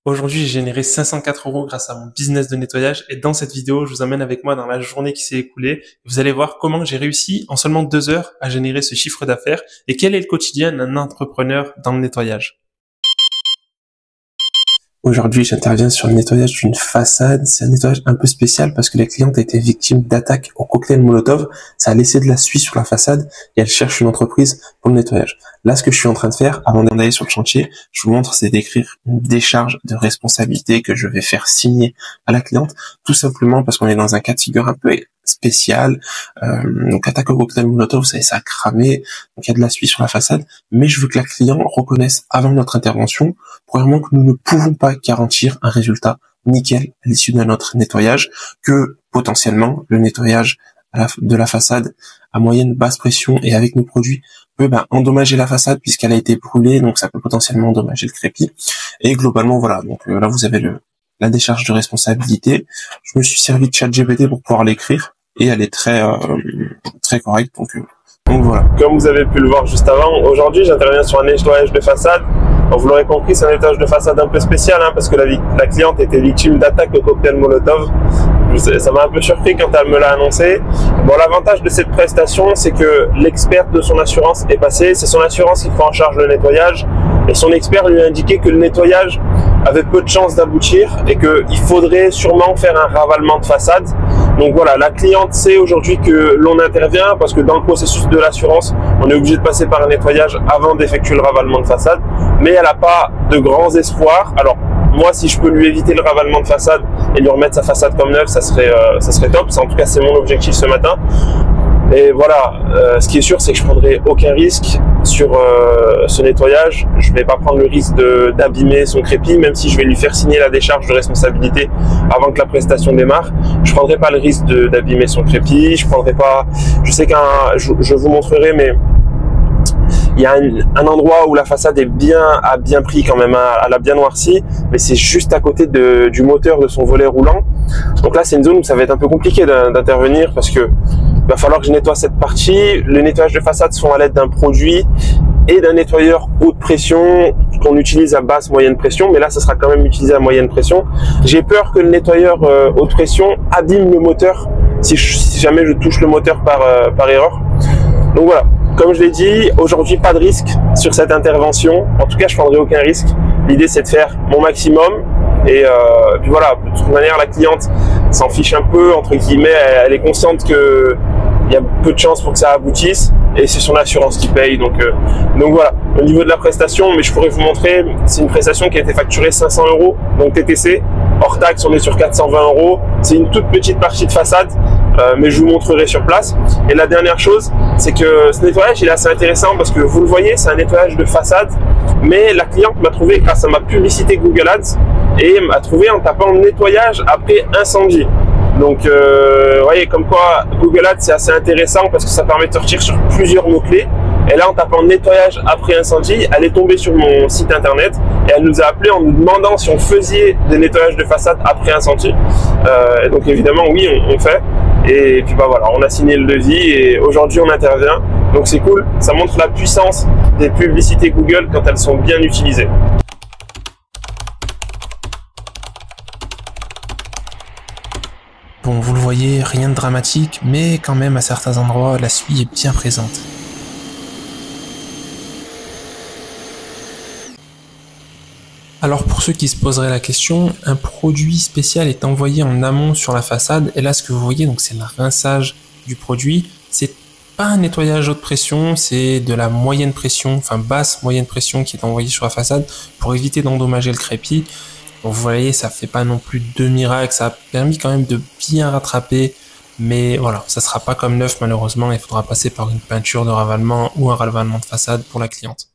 Aujourd'hui, j'ai généré 504 euros grâce à mon business de nettoyage et dans cette vidéo, je vous emmène avec moi dans la journée qui s'est écoulée. Vous allez voir comment j'ai réussi en seulement 2 heures à générer ce chiffre d'affaires et quel est le quotidien d'un entrepreneur dans le nettoyage. Aujourd'hui, j'interviens sur le nettoyage d'une façade. C'est un nettoyage un peu spécial parce que la cliente a été victime d'attaques au cocktail Molotov. Ça a laissé de la suie sur la façade et elle cherche une entreprise pour le nettoyage. Là, ce que je suis en train de faire, avant d'aller sur le chantier, je vous montre, c'est d'écrire une décharge de responsabilité que je vais faire signer à la cliente, tout simplement parce qu'on est dans un cas de figure un peu spécial. Donc, attaque au cocktail Molotov, vous savez, ça a cramé, donc il y a de la suie sur la façade, mais je veux que la cliente reconnaisse avant notre intervention, premièrement, que nous ne pouvons pas garantir un résultat nickel à l'issue de notre nettoyage, que potentiellement le nettoyage de la façade à moyenne basse pression et avec nos produits peut endommager la façade puisqu'elle a été brûlée, donc ça peut potentiellement endommager le crépi. Et globalement voilà, donc là vous avez la décharge de responsabilité. Je me suis servi de ChatGPT pour pouvoir l'écrire et elle est très correcte, donc voilà. Comme vous avez pu le voir juste avant, aujourd'hui j'interviens sur un nettoyage de façade. Donc vous l'aurez compris, c'est un nettoyage de façade un peu spécial parce que la cliente était victime d'attaque au cocktail Molotov. Ça m'a un peu surpris quand elle me l'a annoncé. Bon, l'avantage de cette prestation, c'est que l'expert de son assurance est passé. C'est son assurance qui prend en charge le nettoyage. Et son expert lui a indiqué que le nettoyage avait peu de chances d'aboutir et qu'il faudrait sûrement faire un ravalement de façade. Donc voilà, la cliente sait aujourd'hui que l'on intervient parce que dans le processus de l'assurance, on est obligé de passer par un nettoyage avant d'effectuer le ravalement de façade. Mais elle n'a pas de grands espoirs. Alors, moi, si je peux lui éviter le ravalement de façade et lui remettre sa façade comme neuve, ça serait top. En tout cas, c'est mon objectif ce matin. Et voilà, ce qui est sûr, c'est que je prendrai aucun risque sur ce nettoyage. Je vais pas prendre le risque d'abîmer son crépi, même si je vais lui faire signer la décharge de responsabilité avant que la prestation démarre. Je prendrai pas le risque d'abîmer son crépi. Je prendrai pas. Je sais je vous montrerai, mais il y a un endroit où la façade a bien pris quand même, elle a bien noirci, mais c'est juste à côté du moteur de son volet roulant. Donc là, c'est une zone où ça va être un peu compliqué d'intervenir parce que va falloir que je nettoie cette partie. Le nettoyage de façade se font à l'aide d'un produit et d'un nettoyeur haute pression qu'on utilise à basse moyenne pression, mais là, ça sera quand même utilisé à moyenne pression. J'ai peur que le nettoyeur haute pression abîme le moteur si jamais je touche le moteur par erreur. Donc voilà. Comme je l'ai dit, aujourd'hui, pas de risque sur cette intervention. En tout cas, je prendrai aucun risque. L'idée, c'est de faire mon maximum. Et puis voilà, de toute manière, la cliente s'en fiche un peu, entre guillemets. Elle est consciente qu'il y a peu de chances pour que ça aboutisse. Et c'est son assurance qui paye. Donc voilà, au niveau de la prestation, mais je pourrais vous montrer, c'est une prestation qui a été facturée 500 €, donc TTC. Hors taxe, on est sur 420 €. C'est une toute petite partie de façade, mais je vous montrerai sur place. Et la dernière chose, c'est que ce nettoyage, il est assez intéressant parce que vous le voyez, c'est un nettoyage de façade, mais la cliente m'a trouvé grâce à ma publicité Google Ads et m'a trouvé en tapant nettoyage après incendie. Donc, vous voyez, comme quoi Google Ads, c'est assez intéressant parce que ça permet de sortir sur plusieurs mots-clés. Et là, en tapant nettoyage après incendie, elle est tombée sur mon site internet et elle nous a appelé en nous demandant si on faisait des nettoyages de façade après incendie. Et donc évidemment, oui, on fait. Et puis voilà, on a signé le devis et aujourd'hui on intervient. Donc c'est cool, ça montre la puissance des publicités Google quand elles sont bien utilisées. Bon, vous le voyez, rien de dramatique, mais quand même à certains endroits, la suie est bien présente. Alors pour ceux qui se poseraient la question, un produit spécial est envoyé en amont sur la façade, et là ce que vous voyez, donc c'est le rinçage du produit. C'est pas un nettoyage haute pression, c'est de la moyenne pression, enfin basse moyenne pression qui est envoyée sur la façade pour éviter d'endommager le crépi. Bon, vous voyez, ça fait pas non plus de miracle, ça a permis quand même de bien rattraper, mais voilà, ça sera pas comme neuf malheureusement, il faudra passer par une peinture de ravalement ou un ravalement de façade pour la cliente.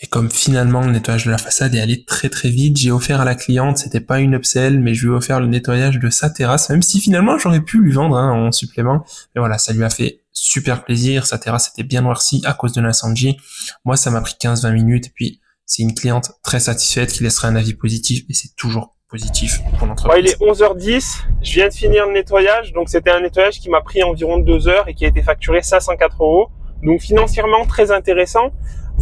Et comme finalement le nettoyage de la façade est allé très très vite, j'ai offert à la cliente, c'était pas une upsell, mais je lui ai offert le nettoyage de sa terrasse, même si finalement j'aurais pu lui vendre en supplément. Mais voilà, ça lui a fait super plaisir, sa terrasse était bien noircie à cause de l'incendie. Moi ça m'a pris 15-20 minutes, et puis c'est une cliente très satisfaite qui laisserait un avis positif, et c'est toujours positif pour l'entreprise. Il est 11h10, je viens de finir le nettoyage, donc c'était un nettoyage qui m'a pris environ 2 heures et qui a été facturé 504 €. Donc financièrement très intéressant.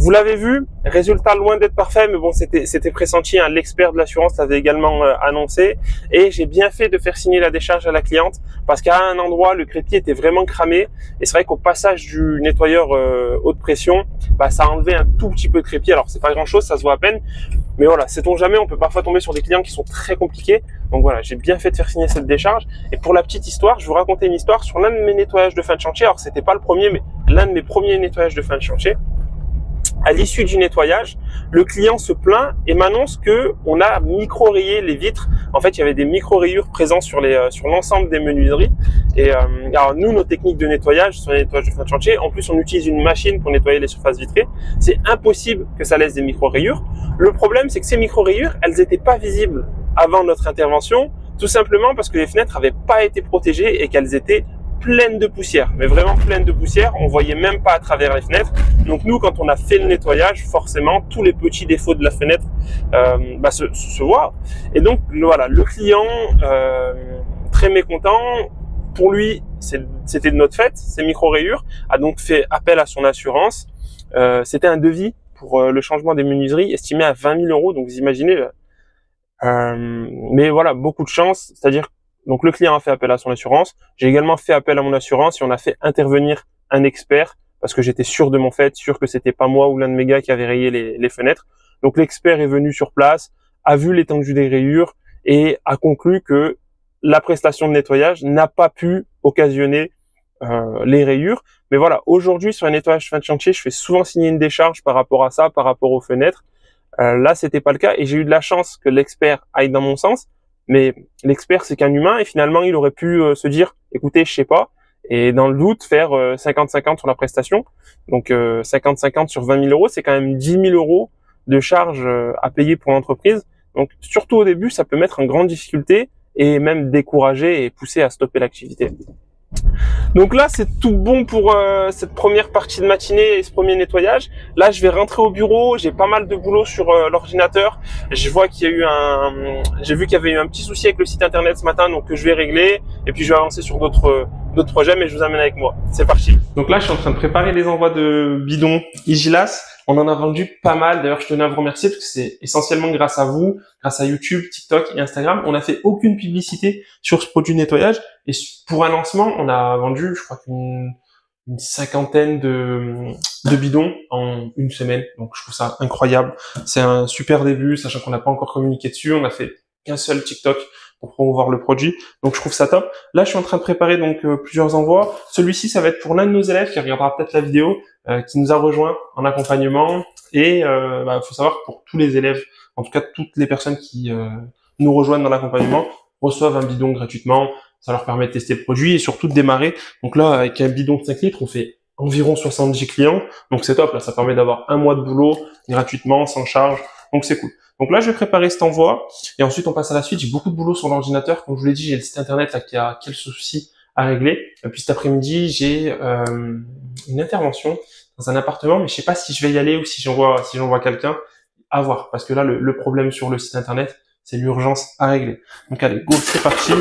Vous l'avez vu, résultat loin d'être parfait, mais bon, c'était pressenti, hein. L'expert de l'assurance l'avait également annoncé, et j'ai bien fait de faire signer la décharge à la cliente, parce qu'à un endroit, le crépier était vraiment cramé, et c'est vrai qu'au passage du nettoyeur haute pression, bah, ça a enlevé un tout petit peu de crépier. Alors c'est pas grand chose, ça se voit à peine, mais voilà, sait-on jamais, on peut parfois tomber sur des clients qui sont très compliqués. Donc voilà, j'ai bien fait de faire signer cette décharge. Et pour la petite histoire, je vous racontais une histoire sur l'un de mes nettoyages de fin de chantier. Alors c'était pas le premier, mais l'un de mes premiers nettoyages de fin de chantier. À l'issue du nettoyage, le client se plaint et m'annonce que on a micro-rayé les vitres. En fait, il y avait des micro-rayures présentes sur l'ensemble des menuiseries. Et alors nous, nos techniques de nettoyage sur les nettoyages de fin de chantier, en plus on utilise une machine pour nettoyer les surfaces vitrées. C'est impossible que ça laisse des micro-rayures. Le problème, c'est que ces micro-rayures, elles n'étaient pas visibles avant notre intervention, tout simplement parce que les fenêtres n'avaient pas été protégées et qu'elles étaient pleines de poussière, mais vraiment pleines de poussière. On voyait même pas à travers les fenêtres. Donc nous, quand on a fait le nettoyage, forcément, tous les petits défauts de la fenêtre se voient. Et donc voilà, le client très mécontent. Pour lui, c'était de notre fait, ces micro-rayures, a donc fait appel à son assurance. C'était un devis pour le changement des menuiseries estimé à 20 000 euros. Donc vous imaginez. Mais voilà, beaucoup de chance, c'est-à-dire donc le client a fait appel à son assurance, j'ai également fait appel à mon assurance et on a fait intervenir un expert parce que j'étais sûr de mon fait, sûr que c'était pas moi ou l'un de mes gars qui avait rayé les fenêtres. Donc l'expert est venu sur place, a vu l'étendue des rayures et a conclu que la prestation de nettoyage n'a pas pu occasionner les rayures. Mais voilà, aujourd'hui sur un nettoyage fin de chantier, je fais souvent signer une décharge par rapport à ça, par rapport aux fenêtres. Là, c'était pas le cas et j'ai eu de la chance que l'expert aille dans mon sens. Mais l'expert, c'est qu'un humain et finalement, il aurait pu se dire, écoutez, je sais pas, et dans le doute, faire 50-50 sur la prestation. Donc 50-50 sur 20 000 euros, c'est quand même 10 000 euros de charges à payer pour l'entreprise. Donc surtout au début, ça peut mettre en grande difficulté et même décourager et pousser à stopper l'activité. Donc là, c'est tout bon pour cette première partie de matinée et ce premier nettoyage. Là, je vais rentrer au bureau. J'ai pas mal de boulot sur l'ordinateur. Je vois qu'il y a eu j'ai vu qu'il y avait eu un petit souci avec le site internet ce matin, donc que je vais régler. Et puis je vais avancer sur d'autres projets, mais je vous amène avec moi. C'est parti. Donc là, je suis en train de préparer les envois de bidons Igilas. On en a vendu pas mal. D'ailleurs, je tenais à vous remercier parce que c'est essentiellement grâce à vous, grâce à YouTube, TikTok et Instagram. On n'a fait aucune publicité sur ce produit de nettoyage. Et pour un lancement, on a vendu, je crois qu'une cinquantaine de bidons en une semaine. Donc, je trouve ça incroyable. C'est un super début, sachant qu'on n'a pas encore communiqué dessus. On a fait qu'un seul TikTok pour promouvoir le produit. Donc, je trouve ça top. Là, je suis en train de préparer donc plusieurs envois. Celui-ci, ça va être pour l'un de nos élèves qui regardera peut-être la vidéo, qui nous a rejoint en accompagnement. Et faut savoir que pour tous les élèves, en tout cas toutes les personnes qui nous rejoignent dans l'accompagnement, reçoivent un bidon gratuitement. Ça leur permet de tester le produit et surtout de démarrer. Donc là, avec un bidon de 5 litres, on fait environ 70 clients. Donc c'est top, là, ça permet d'avoir un mois de boulot gratuitement, sans charge. Donc c'est cool. Donc là, je vais préparer cet envoi et ensuite on passe à la suite. J'ai beaucoup de boulot sur l'ordinateur. Comme je vous l'ai dit, j'ai le site internet là qui a quelques soucis à régler. Et puis cet après-midi, j'ai une intervention dans un appartement, mais je sais pas si je vais y aller ou si j'envoie quelqu'un. À voir, parce que là, le problème sur le site internet, c'est l'urgence à régler. Donc allez, go, c'est parti.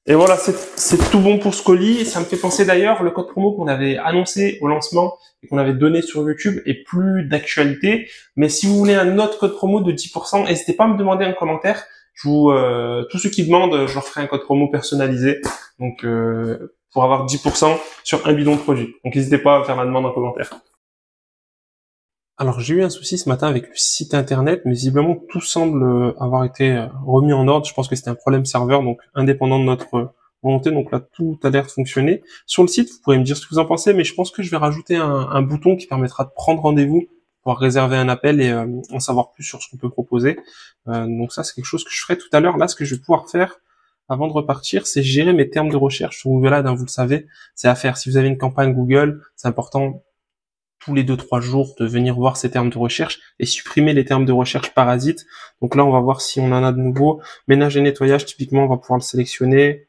Et voilà, c'est tout bon pour ce colis. Ça me fait penser d'ailleurs, le code promo qu'on avait annoncé au lancement et qu'on avait donné sur YouTube est plus d'actualité. Mais si vous voulez un autre code promo de 10%, n'hésitez pas à me demander en commentaire. Tous ceux qui demandent, je leur ferai un code promo personnalisé. Donc, pour avoir 10% sur un bidon de produit. Donc, n'hésitez pas à faire la demande en commentaire. Alors j'ai eu un souci ce matin avec le site internet, mais visiblement tout semble avoir été remis en ordre. Je pense que c'était un problème serveur, donc indépendant de notre volonté. Donc là, tout a l'air de fonctionner. Sur le site, vous pourrez me dire ce que vous en pensez, mais je pense que je vais rajouter un bouton qui permettra de prendre rendez-vous, pouvoir réserver un appel et en savoir plus sur ce qu'on peut proposer. Donc ça, c'est quelque chose que je ferai tout à l'heure. Là, ce que je vais pouvoir faire avant de repartir, c'est gérer mes termes de recherche sur Google Ads. Vous le savez, c'est à faire. Si vous avez une campagne Google, c'est important tous les 2-3 jours de venir voir ces termes de recherche et supprimer les termes de recherche parasites. Donc là, on va voir si on en a de nouveau. Ménage et nettoyage, typiquement, on va pouvoir le sélectionner.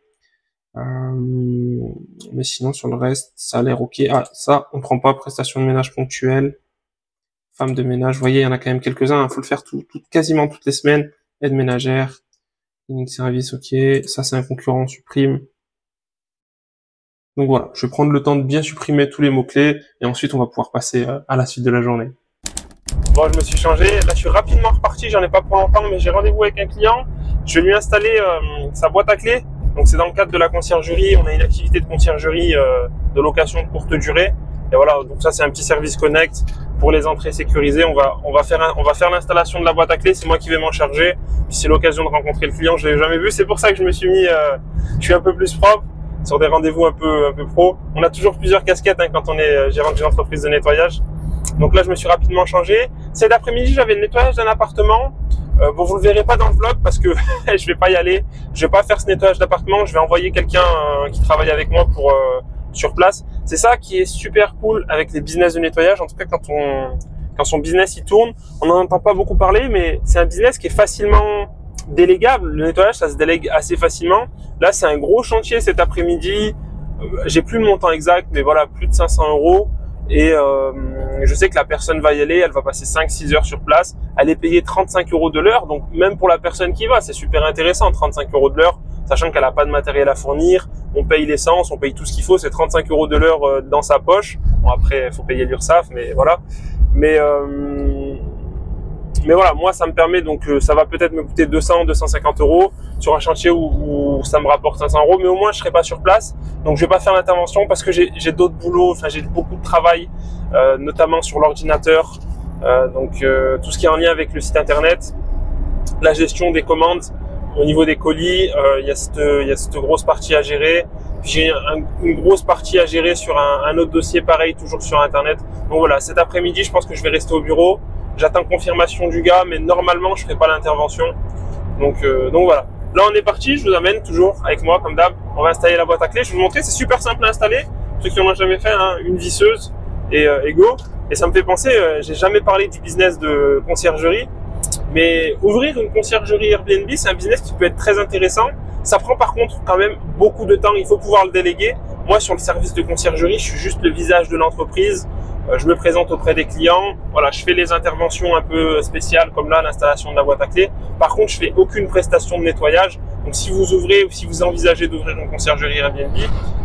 Mais sinon, sur le reste, ça a l'air ok. Ah, ça, on prend pas. Prestation de ménage ponctuelle. Femme de ménage. Vous voyez, il y en a quand même quelques-uns. Il faut le faire quasiment toutes les semaines. Aide ménagère. Cleaning service, ok. Ça, c'est un concurrent, on supprime. Donc voilà, je vais prendre le temps de bien supprimer tous les mots-clés et ensuite on va pouvoir passer à la suite de la journée. Bon, je me suis changé. Là, je suis rapidement reparti. J'en ai pas pour longtemps, mais j'ai rendez-vous avec un client. Je vais lui installer sa boîte à clés. Donc, c'est dans le cadre de la conciergerie. On a une activité de conciergerie de location de courte durée. Et voilà. Donc ça, c'est un petit service connect pour les entrées sécurisées. On va faire l'installation de la boîte à clés. C'est moi qui vais m'en charger. Puis c'est l'occasion de rencontrer le client. Je l'ai jamais vu. C'est pour ça que je me suis mis. Je suis un peu plus propre sur des rendez-vous un peu pro. On a toujours plusieurs casquettes quand on est gérant d'une entreprise de nettoyage. Donc là, je me suis rapidement changé. Cet après-midi, j'avais le nettoyage d'un appartement. Bon, vous le verrez pas dans le vlog parce que je vais pas y aller. Je vais pas faire ce nettoyage d'appartement. Je vais envoyer quelqu'un qui travaille avec moi pour sur place. C'est ça qui est super cool avec les business de nettoyage. En tout cas, quand son business il tourne, on n'en entend pas beaucoup parler, mais c'est un business qui est facilement délégable. Le nettoyage, ça se délègue assez facilement. Là, c'est un gros chantier cet après-midi. J'ai plus le montant exact, mais voilà, plus de 500 €. Et je sais que la personne va y aller, elle va passer 5-6 heures sur place, elle est payée 35 € de l'heure, donc même pour la personne qui va, c'est super intéressant, 35 € de l'heure, sachant qu'elle n'a pas de matériel à fournir, on paye l'essence, on paye tout ce qu'il faut, c'est 35 € de l'heure dans sa poche. Bon, après, il faut payer l'URSSAF, mais voilà. Mais voilà, moi, ça me permet, donc ça va peut-être me coûter 200-250 € sur un chantier où ça me rapporte 500 €, mais au moins, je serai pas sur place. Donc, je vais pas faire l'intervention parce que j'ai d'autres boulots, enfin, j'ai beaucoup de travail, notamment sur l'ordinateur. Tout ce qui est en lien avec le site internet, la gestion des commandes au niveau des colis, il y a cette grosse partie à gérer. J'ai une grosse partie à gérer sur un autre dossier, pareil, toujours sur internet. Donc voilà, cet après-midi, je pense que je vais rester au bureau. J'attends confirmation du gars, mais normalement, je ferai pas l'intervention. Donc voilà. Là, on est parti. Je vous amène toujours avec moi, comme d'hab. On va installer la boîte à clés. Je vais vous montrer. C'est super simple à installer. Ceux qui n'en ont jamais fait, une visseuse et go. Et ça me fait penser, j'ai jamais parlé du business de conciergerie, mais ouvrir une conciergerie Airbnb, c'est un business qui peut être très intéressant. Ça prend par contre quand même beaucoup de temps. Il faut pouvoir le déléguer. Moi, sur le service de conciergerie, je suis juste le visage de l'entreprise. Je me présente auprès des clients. Voilà, je fais les interventions un peu spéciales comme là, l'installation de la boîte à clés. Par contre, je fais aucune prestation de nettoyage. Donc, si vous ouvrez ou si vous envisagez d'ouvrir une conciergerie Airbnb,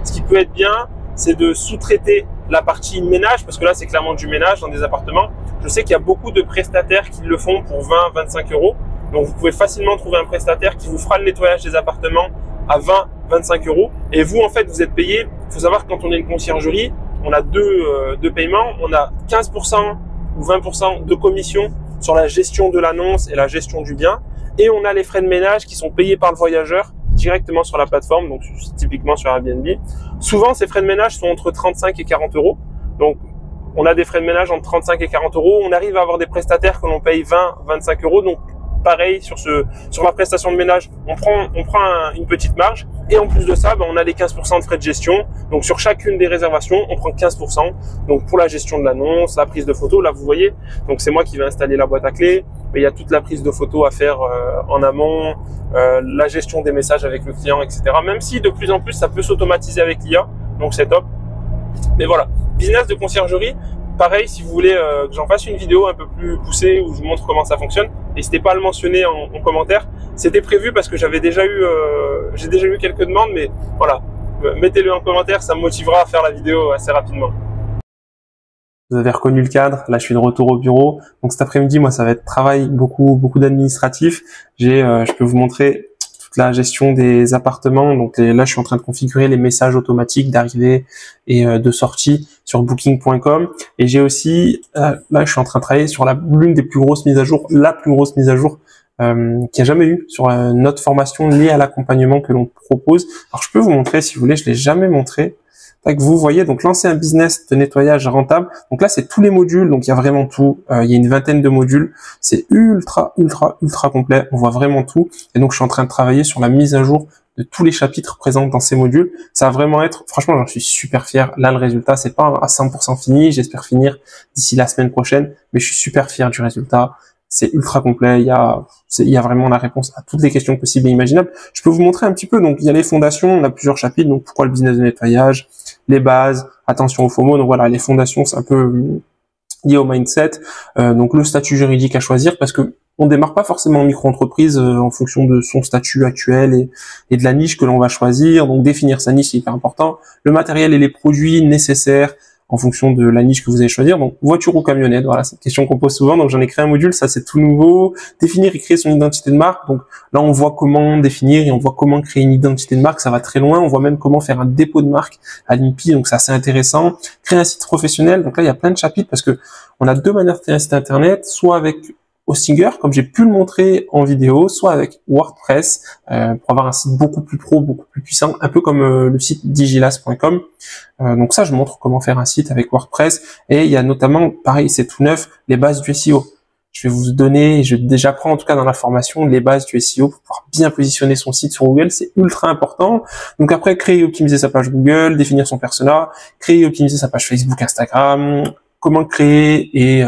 ce qui peut être bien, c'est de sous-traiter la partie ménage, parce que là, c'est clairement du ménage dans des appartements. Je sais qu'il y a beaucoup de prestataires qui le font pour 20-25 €. Donc, vous pouvez facilement trouver un prestataire qui vous fera le nettoyage des appartements à 20-25 €. Et vous, en fait, vous êtes payé. Il faut savoir que quand on est une conciergerie, on a deux paiements. On a 15% ou 20% de commission sur la gestion de l'annonce et la gestion du bien. Et on a les frais de ménage qui sont payés par le voyageur directement sur la plateforme, donc typiquement sur Airbnb. Souvent, ces frais de ménage sont entre 35 et 40 €. Donc, on a des frais de ménage entre 35 et 40 €. On arrive à avoir des prestataires que l'on paye 20-25 €. Donc, pareil, sur la prestation de ménage, on prend une petite marge. Et en plus de ça, on a les 15% de frais de gestion. Donc, sur chacune des réservations, on prend 15%. Donc, pour la gestion de l'annonce, la prise de photos, là, vous voyez. Donc, c'est moi qui vais installer la boîte à clés. Mais il y a toute la prise de photos à faire en amont, la gestion des messages avec le client, etc. Même si, de plus en plus, ça peut s'automatiser avec l'IA. Donc, c'est top. Mais voilà, business de conciergerie. Pareil, si vous voulez que j'en fasse une vidéo un peu plus poussée où je vous montre comment ça fonctionne, n'hésitez pas à le mentionner en commentaire. C'était prévu parce que j'ai déjà eu quelques demandes, mais voilà, mettez-le en commentaire, ça me motivera à faire la vidéo assez rapidement. Vous avez reconnu le cadre. Là, je suis de retour au bureau. Donc cet après-midi, moi, ça va être travail, beaucoup d'administratif. Je peux vous montrer toute la gestion des appartements. Donc là, je suis en train de configurer les messages automatiques d'arrivée et de sortie sur Booking.com. Et j'ai aussi, là, je suis en train de travailler sur l'une des plus grosses mises à jour, la plus grosse mise à jour qu'il n'y a jamais eu sur notre formation liée à l'accompagnement que l'on propose. Alors, je peux vous montrer si vous voulez. Je l'ai jamais montré. Vous voyez, donc lancer un business de nettoyage rentable. Donc là, c'est tous les modules. Donc il y a vraiment tout. Il y a une vingtaine de modules. C'est ultra complet. On voit vraiment tout. Et donc je suis en train de travailler sur la mise à jour de tous les chapitres présents dans ces modules. Ça va vraiment être, franchement, j'en suis super fier. Là, le résultat, c'est pas à 100% fini. J'espère finir d'ici la semaine prochaine, mais je suis super fier du résultat. C'est ultra complet. Il y a vraiment la réponse à toutes les questions possibles et imaginables. Je peux vous montrer un petit peu. Donc, il y a les fondations. On a plusieurs chapitres. Donc, pourquoi le business de nettoyage, les bases, attention au FOMO. Donc voilà, les fondations, c'est un peu lié au mindset. Donc le statut juridique à choisir parce que On démarre pas forcément en micro-entreprise en fonction de son statut actuel et de la niche que l'on va choisir. Donc définir sa niche, c'est hyper important. Le matériel et les produits nécessaires en fonction de la niche que vous allez choisir. Donc, voiture ou camionnette, voilà, c'est une question qu'on pose souvent. Donc, j'en ai créé un module, ça c'est tout nouveau. Définir et créer son identité de marque. Donc, là, on voit comment définir et on voit comment créer une identité de marque. Ça va très loin. On voit même comment faire un dépôt de marque à l'INPI. Donc, c'est assez intéressant. Créer un site professionnel. Donc là, il y a plein de chapitres parce que on a deux manières de créer un site internet, soit avec Hostinger, comme j'ai pu le montrer en vidéo, soit avec WordPress, pour avoir un site beaucoup plus pro, beaucoup plus puissant, un peu comme le site digilas.com. Donc ça, je montre comment faire un site avec WordPress. Et il y a notamment, pareil, c'est tout neuf, les bases du SEO. Je vais vous donner, j'apprends en tout cas dans la formation, les bases du SEO pour pouvoir bien positionner son site sur Google. C'est ultra important. Donc après, créer et optimiser sa page Google, définir son persona, créer et optimiser sa page Facebook, Instagram, comment créer et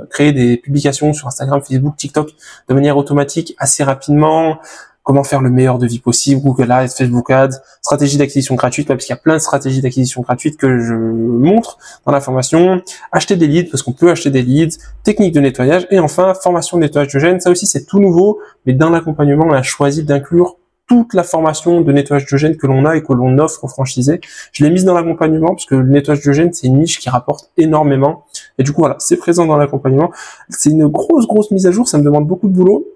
créer des publications sur Instagram, Facebook, TikTok de manière automatique assez rapidement, comment faire le meilleur devis possible, Google Ads, Facebook Ads, stratégie d'acquisition gratuite, parce qu'il y a plein de stratégies d'acquisition gratuite que je montre dans la formation, acheter des leads, parce qu'on peut acheter des leads, technique de nettoyage, et enfin, formation de nettoyage diogène, ça aussi c'est tout nouveau, mais dans l'accompagnement, on a choisi d'inclure toute la formation de nettoyage diogène que l'on a et que l'on offre aux franchisés. Je l'ai mise dans l'accompagnement parce que le nettoyage diogène, c'est une niche qui rapporte énormément. Et du coup, voilà, c'est présent dans l'accompagnement. C'est une grosse mise à jour. Ça me demande beaucoup de boulot.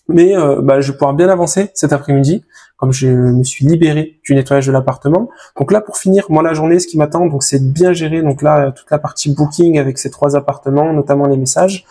Mais je vais pouvoir bien avancer cet après-midi, comme je me suis libéré du nettoyage de l'appartement. Donc là, pour finir, moi, la journée, ce qui m'attend, donc c'est de bien gérer donc là toute la partie booking avec ces 3 appartements, notamment les messages.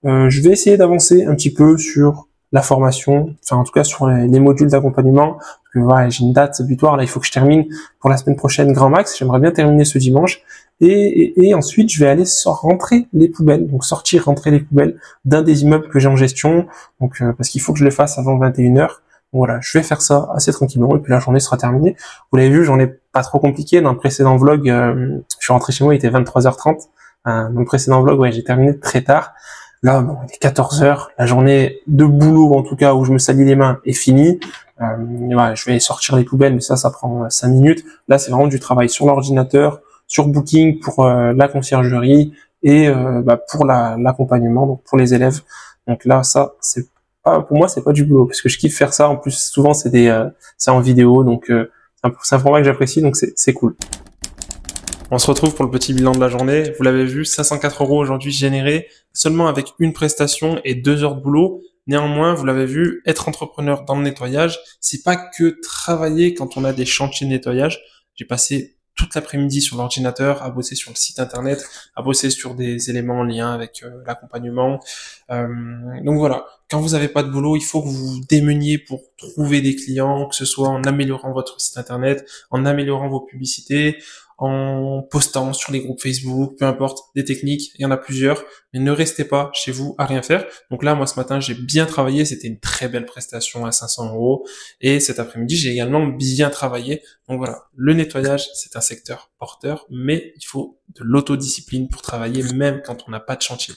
Je vais essayer d'avancer un petit peu sur la formation, enfin en tout cas sur les modules d'accompagnement, parce que voilà, j'ai une date butoir, là il faut que je termine pour la semaine prochaine grand max, j'aimerais bien terminer ce dimanche, et ensuite je vais aller rentrer les poubelles, donc rentrer les poubelles d'un des immeubles que j'ai en gestion, donc parce qu'il faut que je le fasse avant 21h, voilà, je vais faire ça assez tranquillement, et puis la journée sera terminée. Vous l'avez vu, j'en ai pas trop compliqué, dans le précédent vlog, je suis rentré chez moi, il était 23h30, dans le précédent vlog, ouais, j'ai terminé très tard. Là, bon, il est 14h, la journée de boulot, en tout cas, où je me salis les mains, est finie. Voilà, je vais sortir les poubelles, mais ça prend 5 minutes. Là, c'est vraiment du travail sur l'ordinateur, sur Booking pour la conciergerie et pour l'accompagnement, donc pour les élèves. Donc là, ça, c'est pas, pour moi, c'est pas du boulot, parce que je kiffe faire ça. En plus, souvent, c'est en vidéo, donc c'est un format que j'apprécie, donc c'est cool. On se retrouve pour le petit bilan de la journée. Vous l'avez vu, 504 € aujourd'hui générés seulement avec une prestation et 2 heures de boulot. Néanmoins, vous l'avez vu, être entrepreneur dans le nettoyage, c'est pas que travailler quand on a des chantiers de nettoyage. J'ai passé toute l'après-midi sur l'ordinateur à bosser sur le site internet, à bosser sur des éléments en lien avec l'accompagnement. Donc voilà, quand vous n'avez pas de boulot, il faut que vous vous démeniez pour trouver des clients, que ce soit en améliorant votre site internet, en améliorant vos publicités, en postant sur les groupes Facebook, peu importe, des techniques, il y en a plusieurs, mais ne restez pas chez vous à rien faire. Donc là, moi ce matin, j'ai bien travaillé, c'était une très belle prestation à 500 €, et cet après-midi, j'ai également bien travaillé. Donc voilà, le nettoyage, c'est un secteur porteur, mais il faut de l'autodiscipline pour travailler, même quand on n'a pas de chantier.